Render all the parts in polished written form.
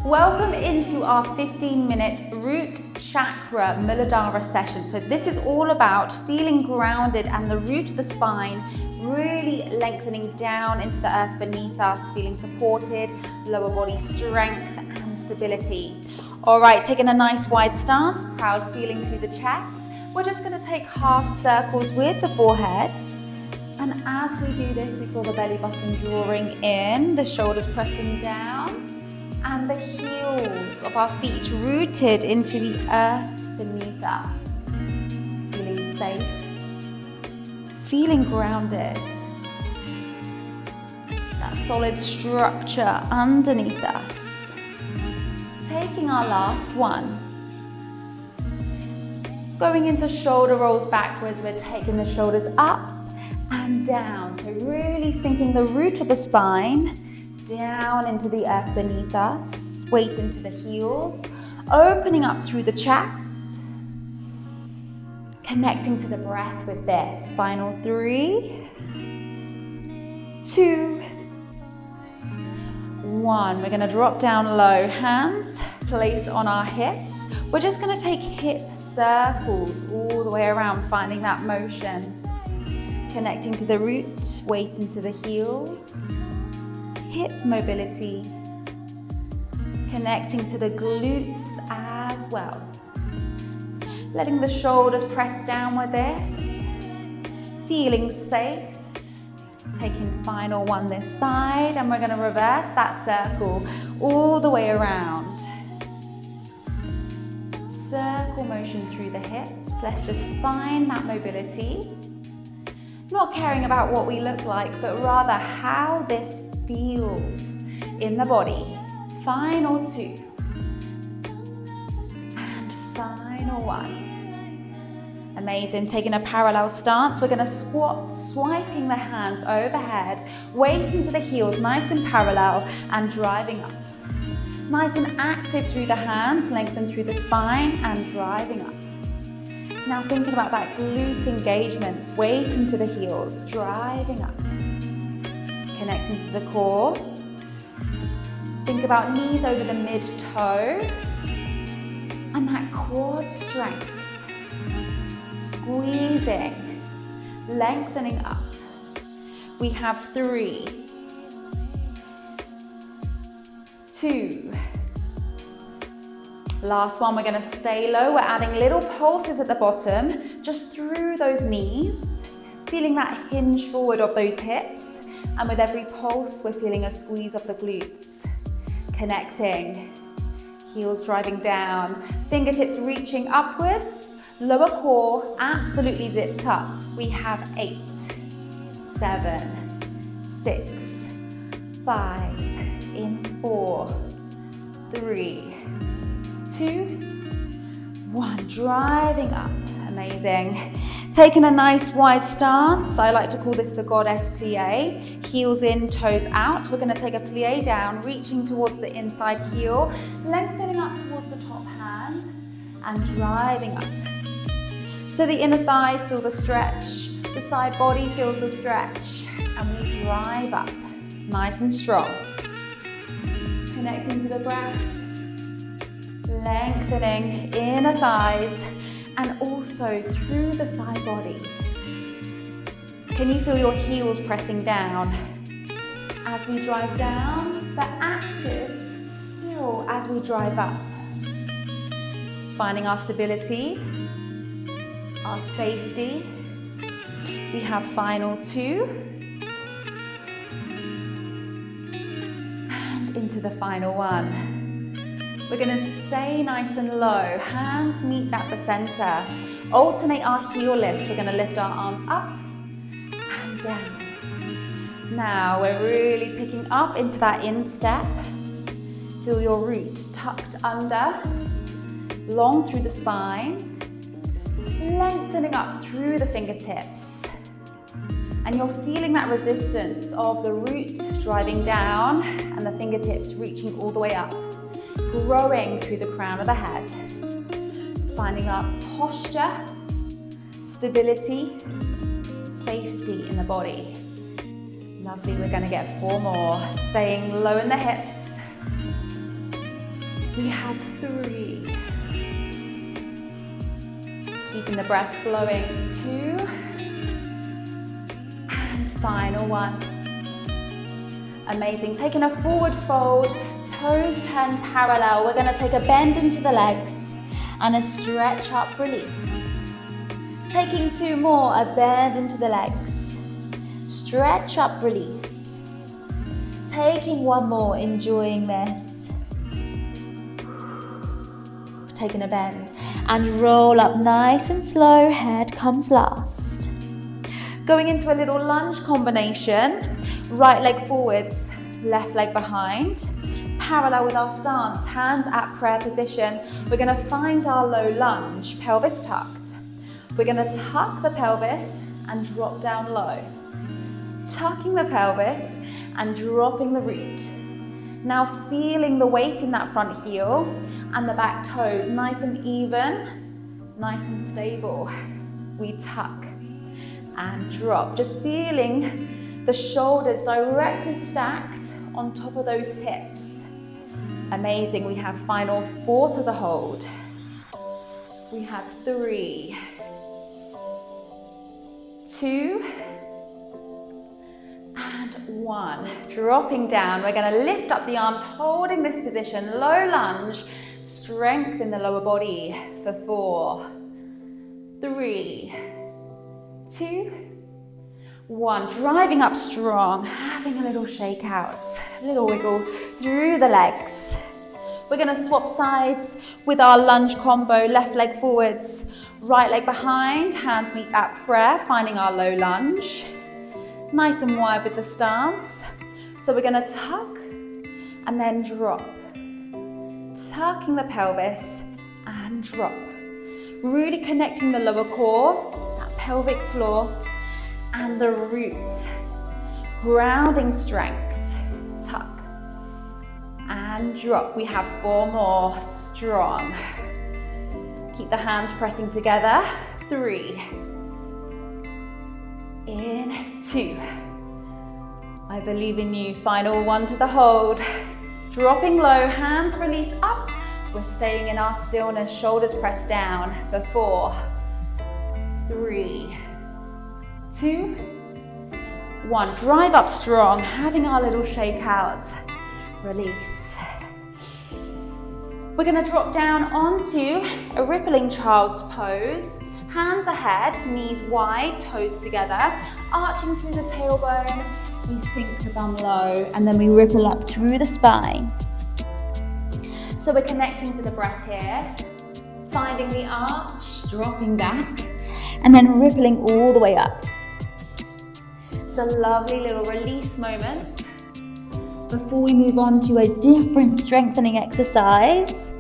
Welcome into our 15-minute root chakra Muladhara session. So this is all about feeling grounded and the root of the spine really lengthening down into the earth beneath us, feeling supported, lower body strength and stability. All right, taking a nice wide stance, proud feeling through the chest. We're just going to take half circles with the forehead. And as we do this, we feel the belly button drawing in, the shoulders pressing down, and the heels of our feet rooted into the earth beneath us. Feeling safe, feeling grounded. That solid structure underneath us. Taking our last one. Going into shoulder rolls backwards, we're taking the shoulders up and down. So really sinking the root of the spine down into the earth beneath us. Weight into the heels, opening up through the chest. Connecting to the breath with this. Final 3, 2, 1. We're going to drop down low. Hands place on our hips. We're just going to take hip circles all the way around, finding that motion. Connecting to the root, weight into the heels. Hip mobility, connecting to the glutes as well. Letting the shoulders press down with this, feeling safe. Taking final one this side, and we're going to reverse that circle all the way around. Circle motion through the hips. Let's just find that mobility. Not caring about what we look like, but rather how this feels in the body. Final 2. And final 1. Amazing. Taking a parallel stance, we're going to squat, swiping the hands overhead, weight into the heels, nice and parallel, and driving up. Nice and active through the hands, lengthen through the spine, and driving up. Now thinking about that glute engagement, weight into the heels, driving up. Connecting to the core. Think about knees over the mid-toe. And that quad strength. Squeezing, lengthening up. We have 3, 2. Last one, we're going to stay low. We're adding little pulses at the bottom, just through those knees, feeling that hinge forward of those hips. And with every pulse, we're feeling a squeeze of the glutes. Connecting, heels driving down, fingertips reaching upwards, lower core absolutely zipped up. We have 8, 7, 6, 5, in 4, 3, 2, 1, driving up. Amazing. Taking a nice wide stance. I like to call this the goddess plie. Heels in, toes out. We're going to take a plie down, reaching towards the inside heel, lengthening up towards the top hand, and driving up. So the inner thighs feel the stretch, the side body feels the stretch, and we drive up, nice and strong. Connecting to the breath. Lengthening inner thighs and also through the side body. Can you feel your heels pressing down as we drive down, but active still as we drive up? Finding our stability, our safety. We have final 2. And into the final 1. We're going to stay nice and low. Hands meet at the center. Alternate our heel lifts. We're going to lift our arms up and down. Now we're really picking up into that instep. Feel your root tucked under, long through the spine, lengthening up through the fingertips. And you're feeling that resistance of the root driving down and the fingertips reaching all the way up. Growing through the crown of the head. Finding our posture, stability, safety in the body. Lovely, we're going to get 4 more. Staying low in the hips. We have 3. Keeping the breath flowing. 2. And final 1. Amazing. Taking a forward fold, toes turn parallel. We're going to take a bend into the legs and a stretch up, release. Taking 2 more, a bend into the legs. Stretch up, release. Taking 1 more, enjoying this. Taking a bend and roll up nice and slow, head comes last. Going into a little lunge combination, right leg forwards, left leg behind, parallel with our stance, hands at prayer position. We're going to find our low lunge, pelvis tucked. We're going to tuck the pelvis and drop down low. Tucking the pelvis and dropping the root. Now feeling the weight in that front heel and the back toes, nice and even, nice and stable. We tuck and drop, just feeling the shoulders directly stacked on top of those hips. Amazing. We have final 4 to the hold. We have 3, 2, and 1. Dropping down, we're going to lift up the arms, holding this position, low lunge, strength in the lower body for 4, 3, 2, 1. Driving up strong, having a little shake out, a little wiggle through the legs. We're going to swap sides with our lunge combo, left leg forwards, right leg behind, hands meet at prayer, finding our low lunge. Nice and wide with the stance. So we're going to tuck and then drop. Tucking the pelvis and drop. Really connecting the lower core, that pelvic floor, and the root. Grounding strength. Tuck and drop. We have 4 more. Strong. Keep the hands pressing together. 3. In 2. I believe in you. Final 1 to the hold. Dropping low, hands release up. We're staying in our stillness, shoulders pressed down for 4, 3, 2, 1. Drive up strong, having our little shake out. Release. We're going to drop down onto a rippling child's pose. Hands ahead, knees wide, toes together, arching through the tailbone. We sink the bum low and then we ripple up through the spine. So we're connecting to the breath here, finding the arch, dropping back, and then rippling all the way up. It's a lovely little release moment before we move on to a different strengthening exercise.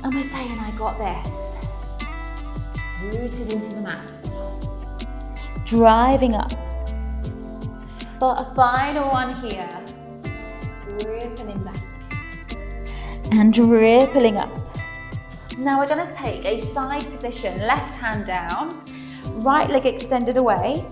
And we're saying, I got this. Rooted into the mat. Driving up. For a final 1 here. Rippling back. And rippling up. Now we're going to take a side position, left hand down, right leg extended away,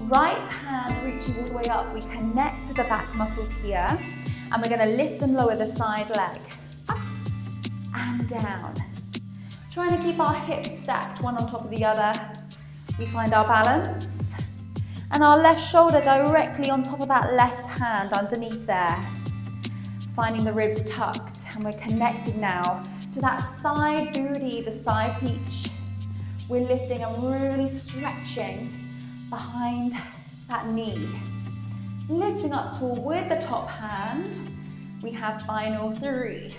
right hand reaching all the way up. We connect to the back muscles here, and we're going to lift and lower the side leg. Up and down. Trying to keep our hips stacked, one on top of the other. We find our balance. And our left shoulder directly on top of that left hand underneath there. Finding the ribs tucked. And we're connecting now to that side booty, the side peach. We're lifting and really stretching behind that knee. Lifting up tall with the top hand. We have final 3,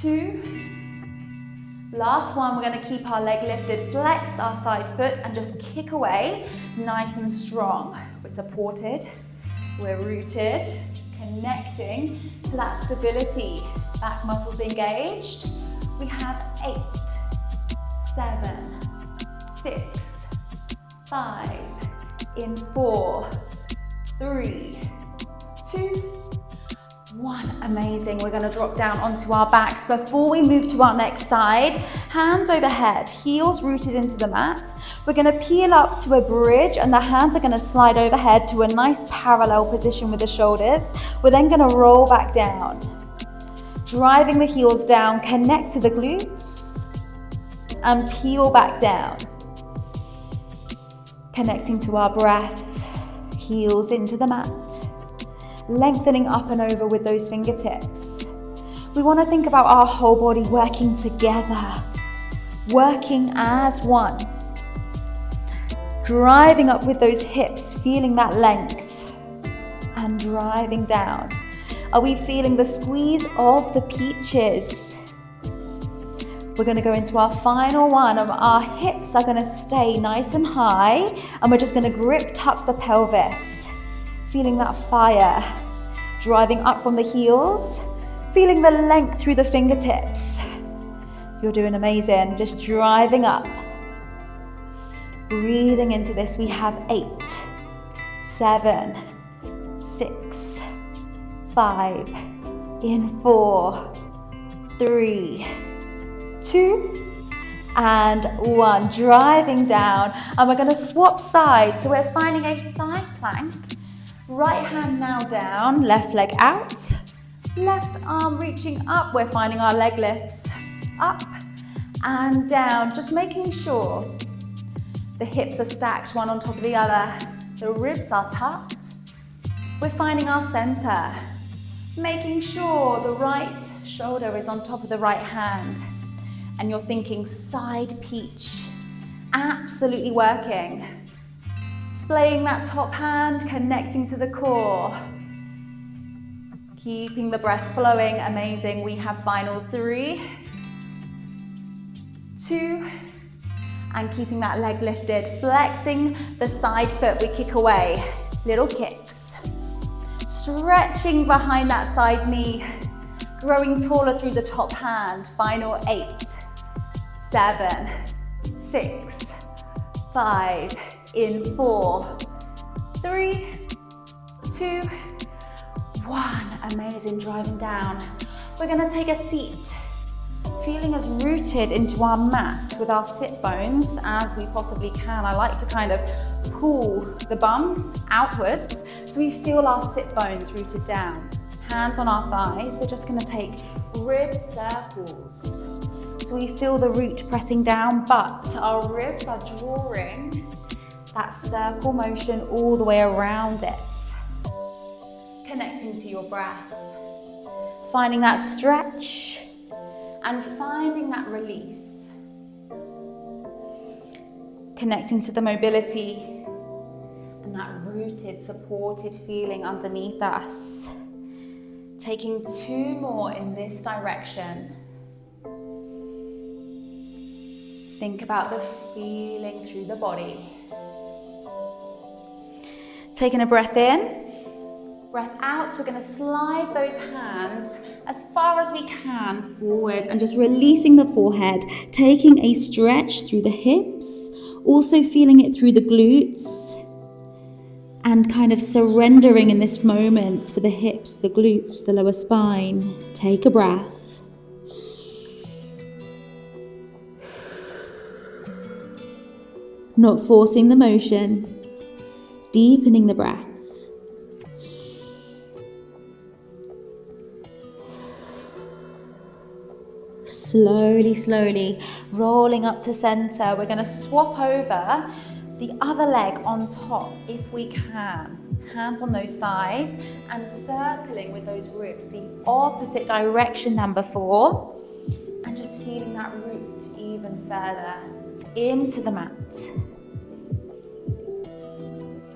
2, last one. We're going to keep our leg lifted, flex our side foot and just kick away nice and strong. We're supported, we're rooted, connecting to that stability. Back muscles engaged. We have 8, 7, 6, 5, in 4, 3, 2, 1. Amazing. We're going to drop down onto our backs. Before we move to our next side, hands overhead, heels rooted into the mat. We're going to peel up to a bridge and the hands are going to slide overhead to a nice parallel position with the shoulders. We're then going to roll back down. Driving the heels down, connect to the glutes and peel back down. Connecting to our breath, heels into the mat. Lengthening up and over with those fingertips. We want to think about our whole body working together, working as one. Driving up with those hips, feeling that length, and driving down. Are we feeling the squeeze of the peaches? We're going to go into our final one. Our hips are going to stay nice and high, and we're just going to grip tuck the pelvis. Feeling that fire. Driving up from the heels, feeling the length through the fingertips. You're doing amazing. Just driving up. Breathing into this. We have 8, 7, 6, 5, in 4, 3, 2, and 1. Driving down, and we're going to swap sides. So we're finding a side plank. Right hand now down, left leg out, left arm reaching up. We're finding our leg lifts up and down, just making sure the hips are stacked one on top of the other. The ribs are tucked. We're finding our center, making sure the right shoulder is on top of the right hand. And you're thinking side peach, absolutely working. Displaying that top hand, connecting to the core. Keeping the breath flowing, amazing. We have final 3, 2, and keeping that leg lifted. Flexing the side foot, we kick away. Little kicks. Stretching behind that side knee. Growing taller through the top hand. Final 8, 7, 6, 5, in 4, 3, 2, 1. Amazing, driving down. We're going to take a seat, feeling as rooted into our mat with our sit bones as we possibly can. I like to kind of pull the bum outwards so we feel our sit bones rooted down. Hands on our thighs. We're just going to take rib circles. So we feel the root pressing down, but our ribs are drawing that circle motion all the way around it. Connecting to your breath. Finding that stretch and finding that release. Connecting to the mobility and that rooted, supported feeling underneath us. Taking 2 more in this direction. Think about the feeling through the body. Taking a breath in, breath out. We're going to slide those hands as far as we can forward and just releasing the forehead, taking a stretch through the hips, also feeling it through the glutes and kind of surrendering in this moment for the hips, the glutes, the lower spine. Take a breath. Not forcing the motion. Deepening the breath. Slowly, slowly rolling up to center. We're going to swap over the other leg on top if we can. Hands on those thighs and circling with those ribs the opposite direction than before. And just feeling that root even further into the mat.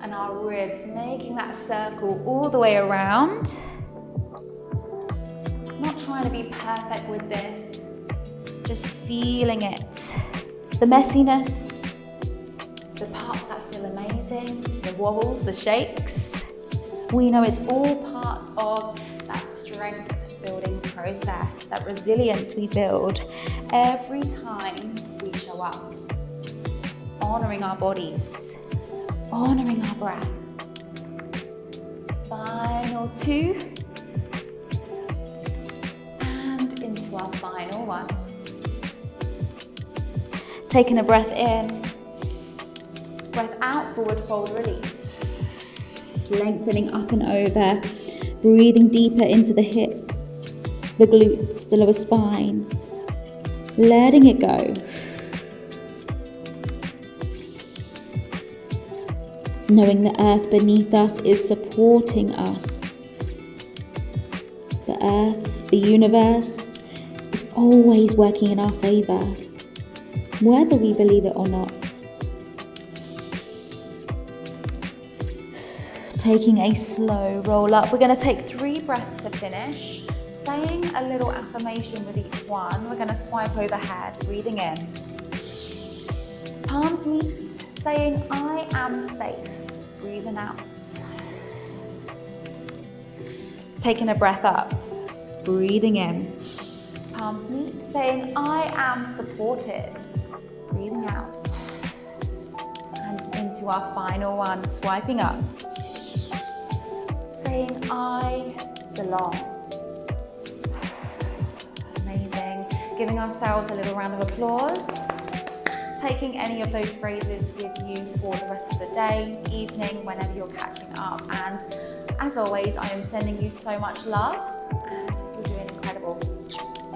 And our ribs making that circle all the way around. Not trying to be perfect with this, just feeling it. The messiness, the parts that feel amazing, the wobbles, the shakes. We know it's all part of that strength building process, that resilience we build every time we show up. Honoring our bodies. Honoring our breath. Final 2. And into our final 1. Taking a breath in. Breath out, forward fold, release. Lengthening up and over. Breathing deeper into the hips. the glutes, the lower spine, letting it go. Knowing the earth beneath us is supporting us. The earth, the universe, is always working in our favour, whether we believe it or not. Taking a slow roll up. We're going to take 3 breaths to finish, saying a little affirmation with each one. We're going to swipe overhead, breathing in. Palms meet, saying I am safe, breathing out. Taking a breath up, breathing in. Palms meet, saying I am supported, breathing out. And into our final one, swiping up, saying I belong. Amazing. Giving ourselves a little round of applause. Taking any of those phrases with you for the rest of the day, evening, whenever you're catching up. And as always, I am sending you so much love, and